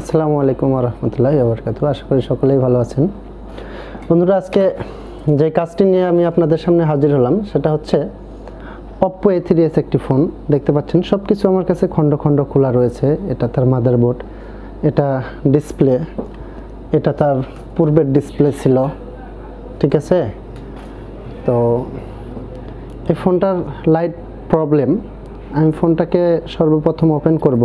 আসসালামু আলাইকুম ওয়া রাহমাতুল্লাহি ওয়া বারাকাতুহু। আশা করি সকলেই ভালো আছেন। বন্ধুরা, আজকে যে কাজটি নিয়ে আমি আপনাদের সামনে হাজির হলাম সেটা হচ্ছে Oppo A3s একটি ফোন। দেখতে পাচ্ছেন সবকিছু আমার কাছে খণ্ড খণ্ড খোলা রয়েছে। এটা তার মাদারবোর্ড, এটা ডিসপ্লে, এটা তার পূর্বের ডিসপ্লে ছিল, ঠিক আছে। তো এই ফোনটার লাইট প্রবলেম। আমি ফোনটাকে সর্বপ্রথম ওপেন করব।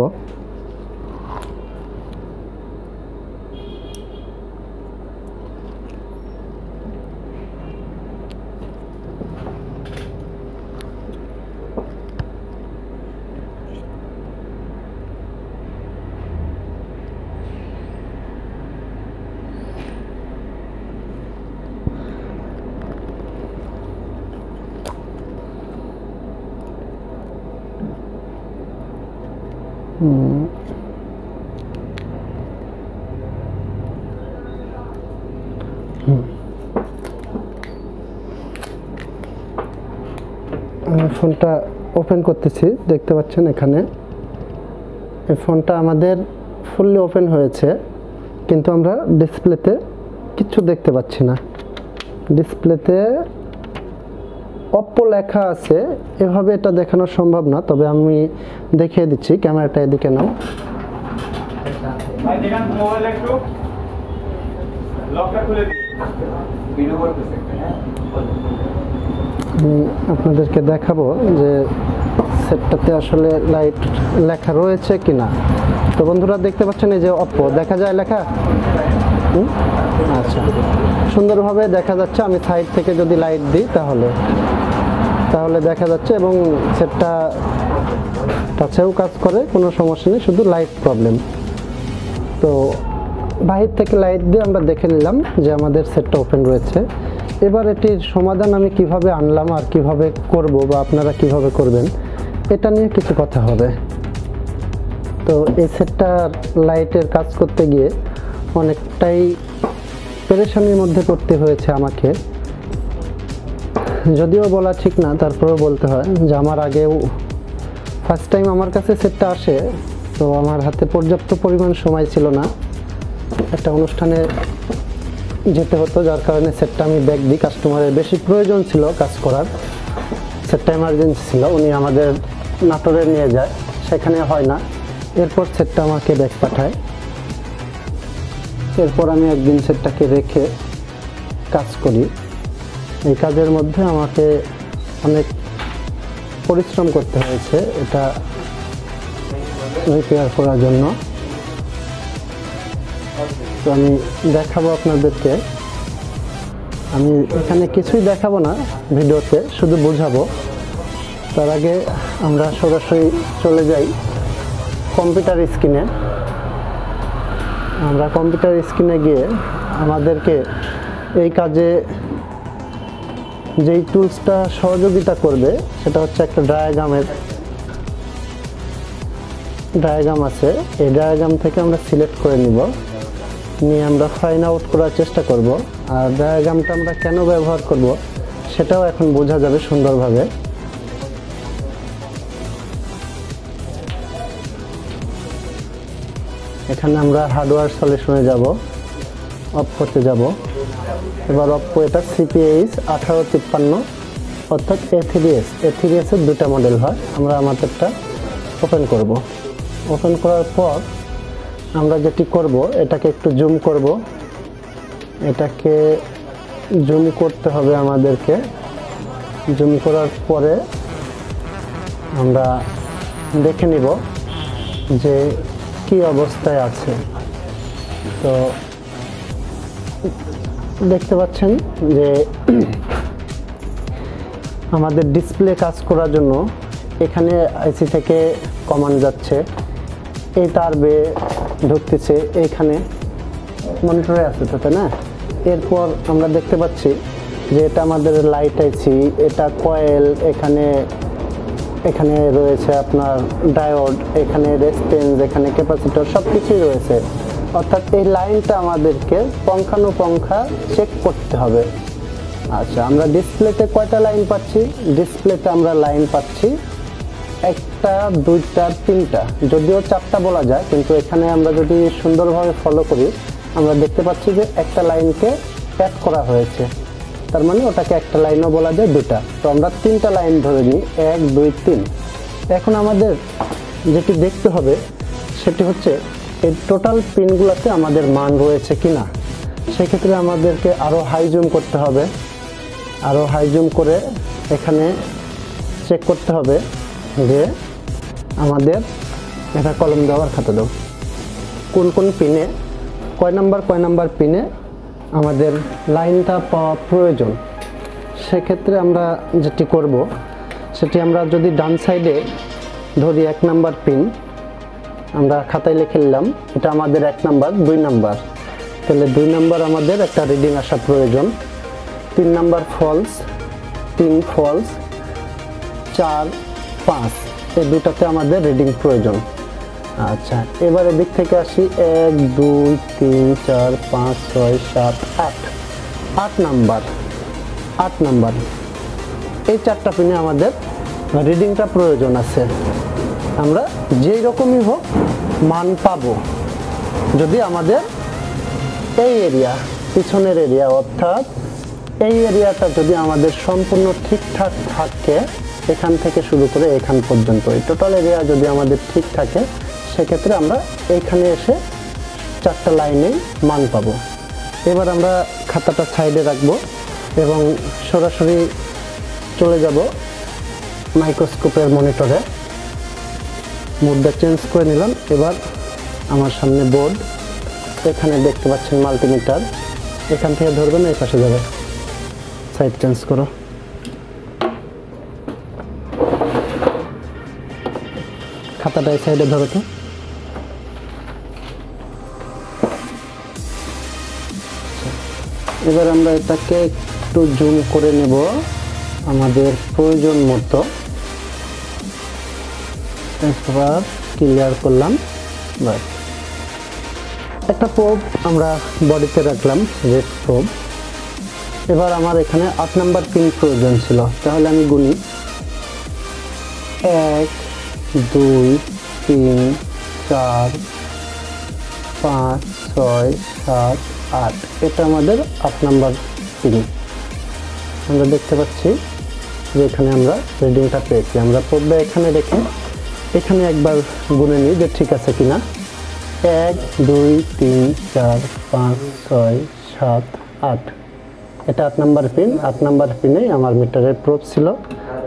আমি ফোনটা ওপেন করতেছি। দেখতে পাচ্ছেন এখানে এই ফোনটা আমাদের ফুললি ওপেন হয়েছে, কিন্তু আমরা ডিসপ্লেতে কিছু দেখতে পাচ্ছি না। ডিসপ্লেতে Oppo লেখা আছে, এভাবে এটা দেখানো সম্ভব না, তবে আমি দেখিয়ে দিচ্ছি। ক্যামেরাটা এদিকে নাও। আমি আপনাদেরকে দেখাবো যে সেটটাতে আসলে লাইট লেখা রয়েছে কিনা। তো বন্ধুরা, দেখতে পাচ্ছেন এই যে Oppo দেখা যায় লেখা। আচ্ছা, সুন্দরভাবে দেখা যাচ্ছে। আমি সাইড থেকে যদি লাইট দিই তাহলে দেখা যাচ্ছে, এবং সেটটা টাচেও কাজ করে, কোনো সমস্যা নেই, শুধু লাইট প্রবলেম। তো বাহির থেকে লাইট দিয়ে আমরা দেখে নিলাম যে আমাদের সেটটা ওপেন রয়েছে। এবার এটির সমাধান আমি কিভাবে আনলাম আর কিভাবে করব, বা আপনারা কিভাবে করবেন, এটা নিয়ে কিছু কথা হবে। তো এই সেটটার লাইটের কাজ করতে গিয়ে অনেকটাই পেরেশানির মধ্যে পড়তে হয়েছে আমাকে। যদিও বলা ঠিক না, তারপরেও বলতে হয় যে আমার আগেও ফার্স্ট টাইম আমার কাছে সেটটা আসে, তো আমার হাতে পর্যাপ্ত পরিমাণ সময় ছিল না, একটা অনুষ্ঠানে যেতে হতো, যার কারণে সেটটা আমি ব্যাক দিই। কাস্টমারের বেশি প্রয়োজন ছিল কাজ করার, সেটটা এমার্জেন্সি ছিল। উনি আমাদের নাটোরে নিয়ে যায়, সেখানে হয় না। এরপর সেটটা আমাকে ব্যাক পাঠায়। এরপর আমি একদিন সেটটাকে রেখে কাজ করি। এই কাজের মধ্যে আমাকে অনেক পরিশ্রম করতে হয়েছে এটা রিপেয়ার করার জন্য। তো আমি দেখাবো আপনাদেরকে। আমি এখানে কিছুই দেখাবো না ভিডিওতে, শুধু বোঝাবো। তার আগে আমরা সরাসরি চলে যাই কম্পিউটার স্ক্রিনে। আমরা কম্পিউটার স্ক্রিনে গিয়ে আমাদেরকে এই কাজে যেই টুলসটা সহযোগিতা করবে সেটা হচ্ছে একটা ডায়াগ্রাম আছে। এই ডায়াগ্রাম থেকে আমরা সিলেক্ট করে নিয়ে আমরা ফাইন্ড আউট করার চেষ্টা করব। আর ডায়াগ্রামটা আমরা কেন ব্যবহার করব সেটাও এখন বোঝা যাবে সুন্দরভাবে। এখানে আমরা হার্ডওয়্যার সলিউশনে যাব, Oppo-তে যাব। এবার Oppo এটা CPH 1853, অর্থাৎ A3s এর দুটা মডেল হয়। আমরা আমাদেরটা ওপেন করব। ওপেন করার পর আমরা যেটি করব, এটাকে একটু জুম করব। এটাকে জুম করতে হবে আমাদেরকে। জুম করার পরে আমরা দেখে নিব যে কি অবস্থায় আছে। তো দেখতে পাচ্ছেন যে আমাদের ডিসপ্লে কাজ করার জন্য এখানে আইসি থেকে কমান্ড যাচ্ছে, এই তার বেয়ে ঢুকতেছে, এইখানে মনিটরে আছে তো, তাই না। এরপর আমরা দেখতে পাচ্ছি যে এটা আমাদের লাইট আইসি, এটা কয়েল, এখানে রয়েছে আপনার ডায়োড, এখানে রেজিস্ট্যান্স, এখানে ক্যাপাসিটর, সব কিছুই রয়েছে। অর্থাৎ এই লাইনটা আমাদেরকে পুঙ্খানুপুঙ্খা চেক করতে হবে। আচ্ছা, আমরা ডিসপ্লেতে কয়টা লাইন পাচ্ছি? ডিসপ্লেতে আমরা লাইন পাচ্ছি একটা, দুইটা, তিনটা, যদিও চারটা বলা যায়, কিন্তু এখানে আমরা যদি সুন্দরভাবে ফলো করি আমরা দেখতে পাচ্ছি যে একটা লাইনকে অ্যাড করা হয়েছে, তার মানে ওটাকে একটা লাইনও বলা যায়, দুটা। তো আমরা তিনটা লাইন ধরে নিই, 1 2 3। এখন আমাদের যেটি দেখতে হবে সেটি হচ্ছে এই টোটাল পিনগুলোতে আমাদের মান রয়েছে কিনা। সেক্ষেত্রে আমাদেরকে আরও হাই জুম করতে হবে, আরও হাই জুম করে এখানে চেক করতে হবে যে আমাদের এটা কলম দেওয়ার খাতা দাও, কোন কোন পিনে কয় নাম্বার পিনে আমাদের লাইনটা পাওয়া প্রয়োজন। সেক্ষেত্রে আমরা যেটি করব সেটি আমরা যদি ডান সাইডে ধরি 1 নাম্বার পিন, আমরা খাতায় লিখে নিলাম এটা আমাদের 1 নাম্বার, 2 নাম্বার, তাহলে 2 নাম্বার আমাদের একটা রিডিং আসা প্রয়োজন। 3 নাম্বার ফলস, 3 ফলস, 4 5, এই দুটাতে আমাদের রিডিং প্রয়োজন। আচ্ছা, এবার এদিক থেকে আসি 1 2 3 4 5 6 7 8, 8 নাম্বার, 8 নাম্বার, এই চারটা পিনে আমাদের রিডিংটা প্রয়োজন আছে। আমরা যেই রকমই হোক মান পাবো যদি আমাদের এই এরিয়া, পিছনের এরিয়া, অর্থাৎ এই এরিয়াটা যদি আমাদের সম্পূর্ণ ঠিকঠাক থাকে, এখান থেকে শুরু করে এখান পর্যন্ত এই টোটাল এরিয়া যদি আমাদের ঠিক থাকে, সেক্ষেত্রে আমরা এইখানে এসে চারটা লাইনে মান পাবো। এবার আমরা খাতাটা সাইডে রাখবো এবং সরাসরি চলে যাব মাইক্রোস্কোপের মনিটরে। মোডটা চেঞ্জ করে নিলাম। এবার আমার সামনে বোর্ড, এখানে দেখতে পাচ্ছেন মাল্টিমিটার, এখান থেকে ধরবেন, এই পাশে যাবে, সাইড চেঞ্জ করো। খাতাটা এই সাইডে ধরো তো। এবার আমরা এটাকে একটু জুম করে নেব আমাদের প্রয়োজন মতো। একবার ক্লিয়ার করলাম, বাস। একটা প্রোব আমরা বডিতে রাখলাম, রেড প্রোব। এবার আমার এখানে 8 নাম্বার পিন প্রয়োজন ছিল, তাহলে আমি গুনি 1 2 3 4 5 6 7 8, এটা আমাদের 8 নাম্বার পিন। আমরা দেখতে পাচ্ছি যে এখানে আমরা রিডিংটা পেয়েছি। আমরা প্রোবটা এখানে রেখে এখানে একবার গুনে নিই যে ঠিক আছে কিনা। 1 2 3 4 5 6 7 8, এটা 8 নাম্বার পিন। 8 নাম্বার পিনেই আমার মিটারের প্রোব ছিল,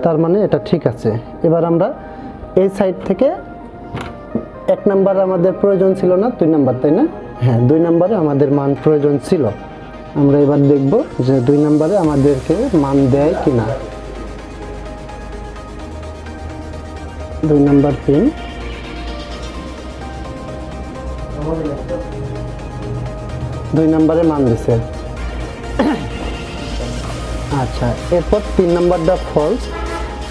তার মানে এটা ঠিক আছে। এবার আমরা এই সাইড থেকে 1 নাম্বার আমাদের প্রয়োজন ছিল না, 2 নাম্বার, তাই না? হ্যাঁ, 2 নাম্বারে আমাদের মান প্রয়োজন ছিল। আমরা এবার দেখব যে 2 নাম্বারে আমাদেরকে মান দেয় কিনা। 2 নাম্বার পিন, দুই নম্বরে মান দিছে। আচ্ছা, এরপর 3 নাম্বারটা ফলস,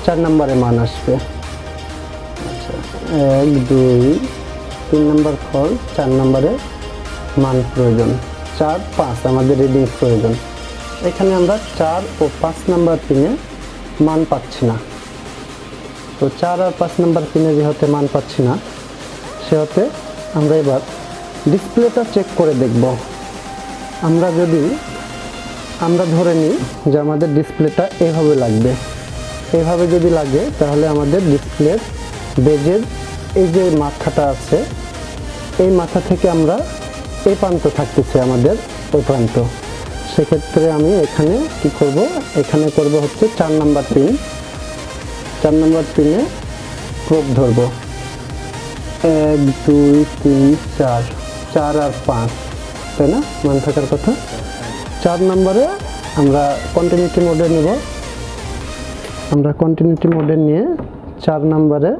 4 নাম্বারে মান আসবে। আচ্ছা, 1 2 3 নাম্বার ফলস, 4 নাম্বারে মান প্রয়োজন। 4 5 আমাদের রিডিং প্রয়োজন। এখানে আমরা 4 ও 5 নাম্বার পিনে মান পাচ্ছি না। তো 4 আর 5 নাম্বার পিনে যেহেতু মান পাচ্ছি না, সেহেতু আমরা এবার ডিসপ্লেটা চেক করে দেখব। আমরা ধরে নিই যে আমাদের ডিসপ্লেটা এভাবে লাগবে। এভাবে যদি লাগে তাহলে আমাদের ডিসপ্লের বেজের এই যে মাথাটা আছে, এই মাথা থেকে আমরা এই প্রান্ত থাকতেছে আমাদের ওই প্রান্ত। সেক্ষেত্রে আমি এখানে কি করব, এখানে করব হচ্ছে 4 নাম্বার পিন। 4 নাম্বার পিনে প্রোব ধরব, 1 2 3 4, 4 আর 5, তাই না? মান থাকার কথা। 4 নম্বরে আমরা কন্টিনিউটি মোডে নেব। আমরা কন্টিনিউটি মোডে নিয়ে 4 নম্বরে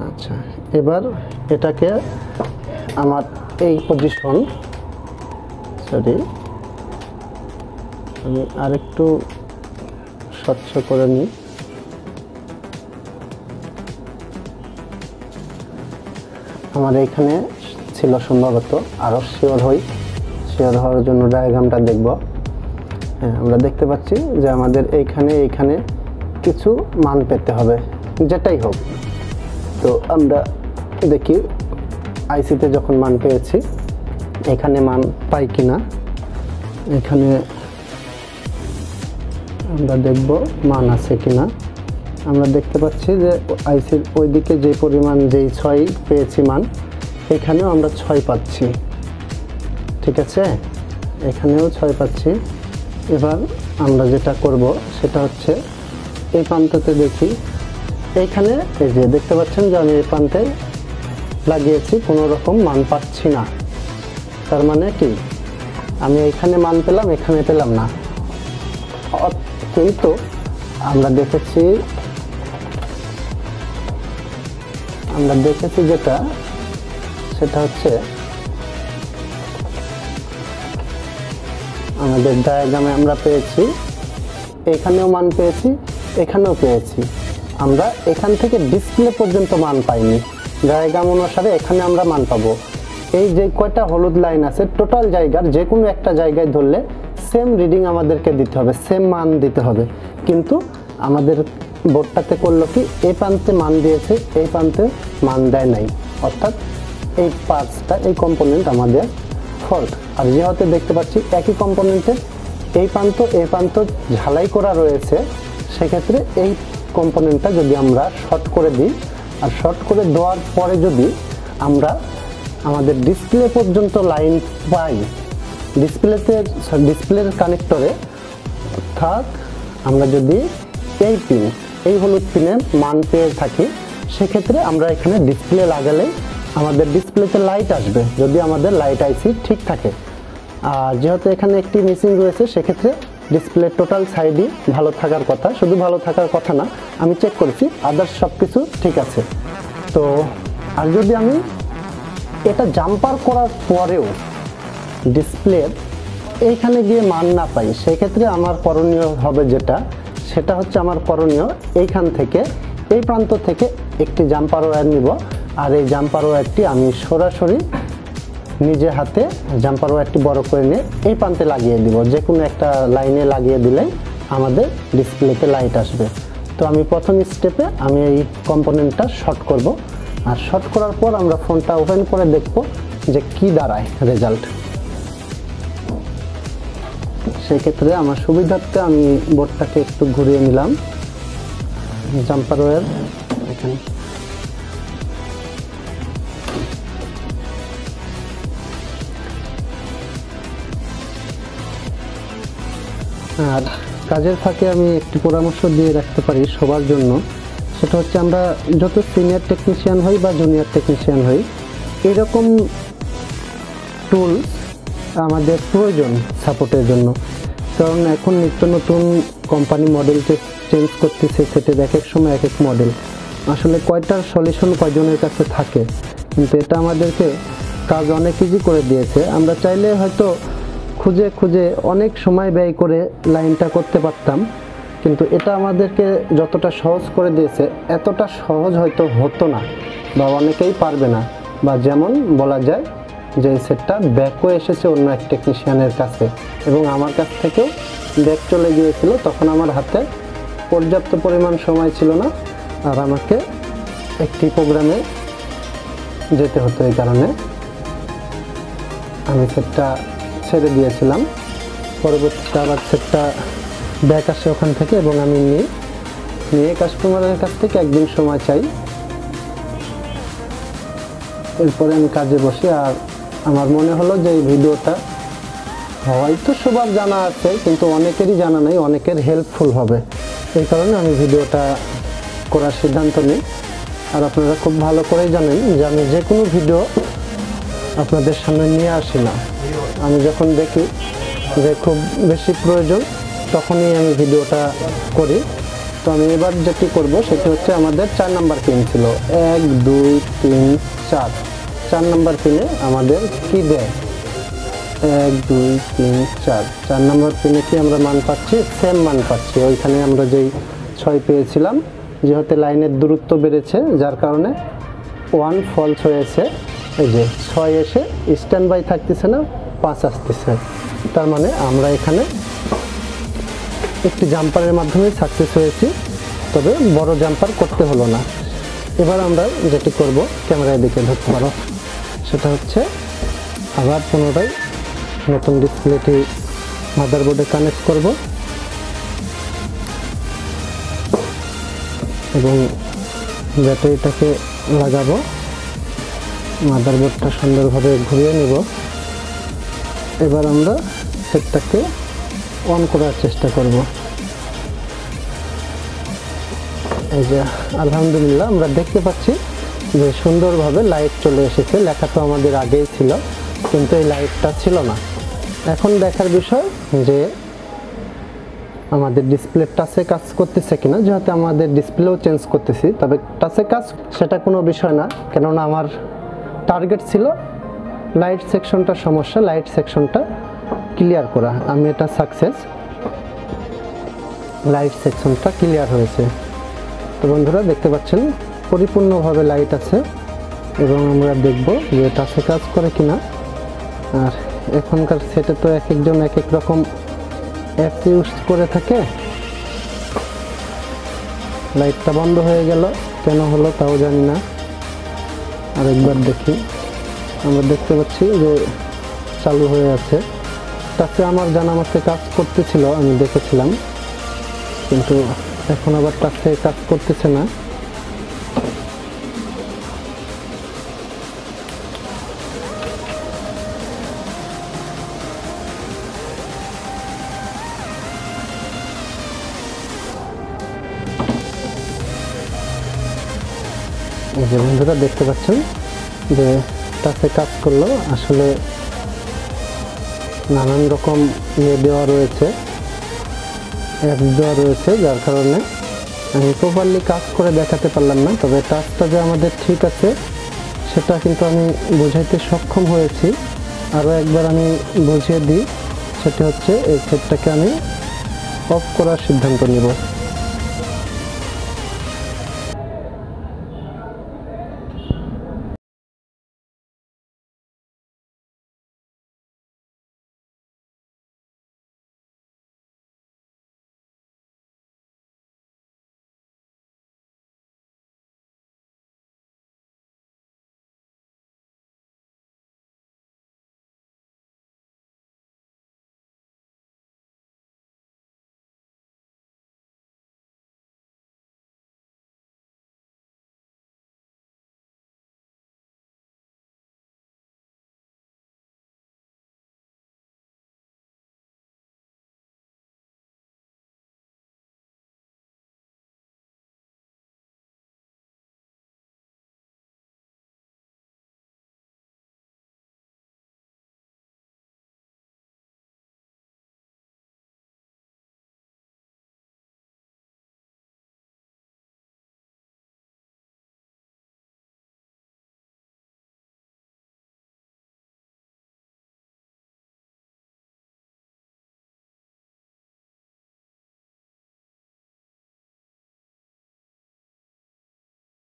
আচ্ছা, এবার এটাকে আমার এই পজিশন, সরি আমি আরেকটু স্বচ্ছ করে নিই। আমার এইখানে ছিল সম্ভবত, আরও শিওর হওয়ার জন্য ডায়াগ্রামটা দেখব। হ্যাঁ, আমরা দেখতে পাচ্ছি যে আমাদের এইখানে কিছু মান পেতে হবে, যেটাই হোক। তো আমরা দেখি আইসিতে যখন মান পেয়েছি, এখানে মান পাই কিনা। এখানে আমরা দেখব মান আছে কিনা। আমরা দেখতে পাচ্ছি যে আইসির ওইদিকে যে পরিমাণ, যেই 6 পেয়েছি মান, এখানেও আমরা 6 পাচ্ছি। ঠিক আছে, এখানেও 6 পাচ্ছি। এবার আমরা যেটা করব সেটা হচ্ছে এই প্রান্ততে দেখি, এইখানে এই যে দেখতে পাচ্ছেন যে আমি এই প্রান্তে লাগিয়েছি, কোনো রকম মান পাচ্ছি না। তার মানে কি, আমি এইখানে মান পেলাম, এখানে পেলাম না। কিন্তু আমরা দেখেছি যেটা, সেটা হচ্ছে আমাদের ডায়াগ্রামে আমরা পেয়েছি, এখানেও মান পেয়েছি, এখানেও পেয়েছি। আমরা এখান থেকে ডিসপ্লে পর্যন্ত মান পাইনি। ডায়াগ্রাম অনুসারে এখানে আমরা মান পাবো। এই যে কয়টা হলুদ লাইন আছে, টোটাল জায়গার যে কোনো একটা জায়গায় ধরলে সেম রিডিং আমাদেরকে দিতে হবে, সেম মান দিতে হবে। কিন্তু আমাদের বোর্ডটাতে করলো কি, এই প্রান্তে মান দিয়েছে, এই প্রান্তে মান দেয় নাই, অর্থাৎ এই পার্টসটা, এই কম্পোনেন্ট আমাদের ফল্ট। আর যেহেতু দেখতে পাচ্ছি একই কম্পোনেন্টের এই প্রান্ত ঝালাই করা রয়েছে, সেক্ষেত্রে এই কম্পোনেন্টটা যদি আমরা শর্ট করে দিই, আর শর্ট করে দেওয়ার পরে যদি আমরা আমাদের ডিসপ্লে পর্যন্ত লাইন পাই, ডিসপ্লের কানেক্টরে, অর্থাৎ আমরা যদি এই হলুদ পিনের মান পেয়ে থাকি, সেক্ষেত্রে আমরা এখানে ডিসপ্লে লাগালে আমাদের ডিসপ্লেতে লাইট আসবে, যদি আমাদের লাইট আইসি ঠিক থাকে। আর যেহেতু এখানে একটি মিসিং রয়েছে, সেক্ষেত্রে ডিসপ্লে টোটাল সাইডই ভালো থাকার কথা। শুধু ভালো থাকার কথা না, আমি চেক করেছি, আদার্স সব কিছু ঠিক আছে। তো আর যদি আমি এটা জাম্পার করার পরেও ডিসপ্লের এইখানে গিয়ে মান না পাই, সেক্ষেত্রে আমার করণীয় হবে সেটা হচ্ছে আমার করণীয় এইখান থেকে, এই প্রান্ত থেকে একটি জাম্পার ওয়্যার নিব। আর এই জাম্পার ওয়্যারটি আমি সরাসরি নিজে হাতে জাম্পার ওয়্যারটি বড় করে নিয়ে এই প্রান্তে লাগিয়ে দিব। যে কোনো একটা লাইনে লাগিয়ে দিলেই আমাদের ডিসপ্লেতে লাইট আসবে। তো আমি প্রথম স্টেপে আমি এই কম্পোনেন্টটা শর্ট করব, আর শর্ট করার পর আমরা ফোনটা ওপেন করে দেখব যে কি দাঁড়ায় রেজাল্ট। সেক্ষেত্রে আমার সুবিধার্থে আমি বোর্ডটাকে একটু ঘুরিয়ে নিলাম, জাম্পার ওয়্যার এখানে। আর কাজের ফাঁকে আমি একটি পরামর্শ দিয়ে রাখতে পারি সবার জন্য, সেটা হচ্ছে আমরা যত সিনিয়র টেকনিশিয়ান হই বা জুনিয়র টেকনিশিয়ান হই, এরকম টুল আমাদের প্রয়োজন সাপোর্টের জন্য। কারণ এখন নিত্য নতুন কোম্পানি মডেল চেঞ্জ করতেছে, সেটের এক এক সময় এক এক মডেল। আসলে কয়টার সলিউশন কয়জনের কাছে থাকে, কিন্তু এটা আমাদেরকে কাজ অনেক ইজি করে দিয়েছে। আমরা চাইলে হয়তো খুঁজে অনেক সময় ব্যয় করে লাইনটা করতে পারতাম, কিন্তু এটা আমাদেরকে যতটা সহজ করে দিয়েছে, এতটা সহজ হয়তো হতো না, বা অনেকেই পারবে না। বা যেমন বলা যায় যে সেটটা ব্যাকও এসেছে অন্য এক টেকনিশিয়ানের কাছে, এবং আমার কাছ থেকেও ব্যাক চলে গিয়েছিল। তখন আমার হাতে পর্যাপ্ত পরিমাণ সময় ছিল না, আর আমাকে একটি প্রোগ্রামে যেতে হতো। এই কারণে আমি সেটটা ছেড়ে দিয়েছিলাম। পরবর্তীতে আবার সেটটা ব্যাক আসে ওখান থেকে, এবং আমি নিয়ে কাস্টমারের কাছ থেকে একদিন সময় চাই, এরপরে আমি কাজে বসি। আর আমার মনে হলো যে এই ভিডিওটা হয়তো সবার জানা আছে, কিন্তু অনেকেরই জানা নেই, অনেকের হেল্পফুল হবে। এই কারণে আমি ভিডিওটা করার সিদ্ধান্ত নিই। আর আপনারা খুব ভালো করেই জানেন যে আমি যে কোনো ভিডিও আপনাদের সামনে নিয়ে আসি না। আমি যখন দেখি যে খুব বেশি প্রয়োজন, তখনই আমি ভিডিওটা করি। তো আমি এবার যেটি করব সেটি হচ্ছে আমাদের 4 নাম্বার পিন ছিল, 1 2 3 4, 4 নাম্বার পিনে আমাদের কি দেয় 1 2 3 4, 4 নাম্বার পিনে কি আমরা মান পাচ্ছি, সেম মান পাচ্ছি। ওইখানে আমরা যেই 6 পেয়েছিলাম, যেহেতু লাইনের দূরত্ব বেড়েছে যার কারণে 1 ফলস হয়েছে, এই যে 6 এসে স্ট্যান্ড বাই থাকতেছে না, 5 আসতেছে। তার মানে আমরা এখানে একটি জাম্পারের মাধ্যমে সাকসেস হয়েছি, তবে বড় জাম্পার করতে হলো না। এবার আমরা যেটি করব, ক্যামেরায় দিকে ধরতে পারো, সেটা হচ্ছে আবার পুনরায় নতুন ডিসপ্লেটি মাদারবোর্ডে কানেক্ট করব এবং ব্যাটারিটাকে লাগাবো, মাদারবোর্ডটা সুন্দরভাবে ঘুরিয়ে নিব। এবার আমরা সেটটাকে অন করার চেষ্টা করব। এই যে আলহামদুলিল্লাহ আমরা দেখতে পাচ্ছি যে সুন্দরভাবে লাইট চলে এসেছে। লেখা তো আমাদের আগেই ছিল, কিন্তু এই লাইটটা ছিল না। এখন দেখার বিষয় যে আমাদের ডিসপ্লে টাচে কাজ করতেছে কিনা। যেহেতু আমাদের ডিসপ্লেও চেঞ্জ করতেছি, তবে টাচে কাজ সেটা কোনো বিষয় না, কেননা আমার টার্গেট ছিল লাইট সেকশনটা সমস্যা, লাইট সেকশনটা ক্লিয়ার করা। আমি এটা সাকসেস, লাইট সেকশনটা ক্লিয়ার হয়েছে। তো বন্ধুরা দেখতে পাচ্ছেন পরিপূর্ণভাবে লাইট আছে এবং আমরা দেখব যে টাচে কাজ করে কিনা। আর এখনকার সেটে তো এক একজন এক এক রকম অ্যাপ ইউজ করে থাকে। লাইটটা বন্ধ হয়ে গেল, কেন হলো তাও জানি না। আরেকবার দেখি, আমরা দেখতে পাচ্ছি যে চালু হয়ে আছে। টাচে আমার জানা মতে কাজ করতেছিল, আমি দেখেছিলাম, কিন্তু এখন আবার টাচে কাজ করতেছে না। এই যে বন্ধুরা দেখতে পাচ্ছেন যে টাচে কাজ করলো। আসলে নানান রকম দেওয়া রয়েছে, অ্যাপ দেওয়া রয়েছে, যার কারণে আমি প্রপারলি কাজ করে দেখাতে পারলাম না। তবে টাচটা যে আমাদের ঠিক আছে সেটা কিন্তু আমি বোঝাইতে সক্ষম হয়েছি। আরও একবার আমি বুঝিয়ে দিই, সেটা হচ্ছে এই সেটটাকে আমি অফ করার সিদ্ধান্ত নিব।